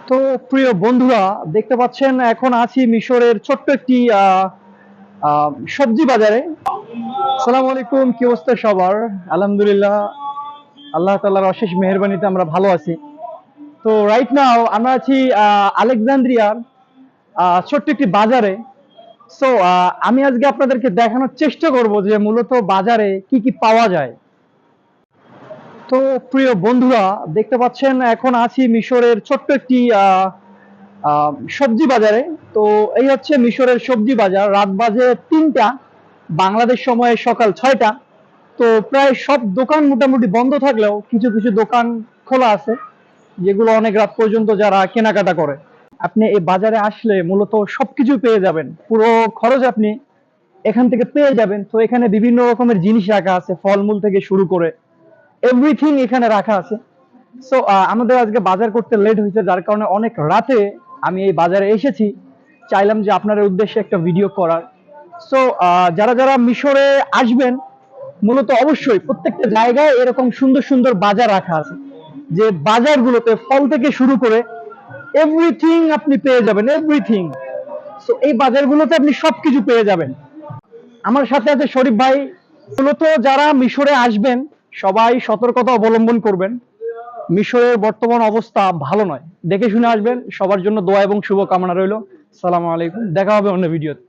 তো প্রিয় বন্ধুরা, দেখতে পাচ্ছেন এখন আছি মিশরের ছোট্ট একটি সবজি বাজারে। আসসালামু আলাইকুম, কি অবস্থা সবার? আলহামদুলিল্লাহ, আল্লাহ তাআলার অশেষ মেহেরবানিতে আমরা ভালো আছি। তো রাইট নাও আমরা আছি আলেকজান্দ্রিয়ার ছোট্ট একটি বাজারে। সো আমি আজকে আপনাদেরকে দেখানোর চেষ্টা করব যে মূলত বাজারে কি কি পাওয়া যায়। তো প্রিয় বন্ধুরা, দেখতে পাচ্ছেন এখন আছি মিশরের ছোট্ট একটি সবজি বাজারে। তো এই হচ্ছে মিশরের সবজি বাজার। রাত বাজে ৩টা, বাংলাদেশ সময়ে সকাল ৬টা। তো প্রায় সব দোকান মোটামুটি বন্ধ থাকলেও কিছু কিছু দোকান খোলা আছে, যেগুলো অনেক রাত পর্যন্ত যারা কেনাকাটা করে। আপনি এই বাজারে আসলে মূলত সবকিছু পেয়ে যাবেন, পুরো খরচ আপনি এখান থেকে পেয়ে যাবেন। তো এখানে বিভিন্ন রকমের জিনিস রাখা আছে, ফলমূল থেকে শুরু করে এভরিথিং এখানে রাখা আছে। সো আমাদের আজকে বাজার করতে লেট হয়েছে, যার কারণে অনেক রাতে আমি এই বাজারে এসেছি। চাইলাম যে আপনার উদ্দেশ্যে একটা ভিডিও করার। সো যারা যারা মিশরে আসবেন, মূলত অবশ্যই প্রত্যেকটা জায়গায় এরকম সুন্দর সুন্দর বাজার রাখা আছে, যে বাজারগুলোতে ফল থেকে শুরু করে এভরিথিং আপনি পেয়ে যাবেন, এভরিথিং। সো এই বাজারগুলোতে আপনি সবকিছু পেয়ে যাবেন। আমার সাথে আছে শরীফ ভাই। মূলত যারা মিশরে আসবেন সবাই সতর্কতা অবলম্বন করবেন। মিশরের বর্তমান অবস্থা ভালো নয়, দেখে শুনে আসবেন। সবার জন্য দোয়া এবং শুভকামনা রইল। সালামু আলাইকুম, দেখা হবে অন্য ভিডিওতে।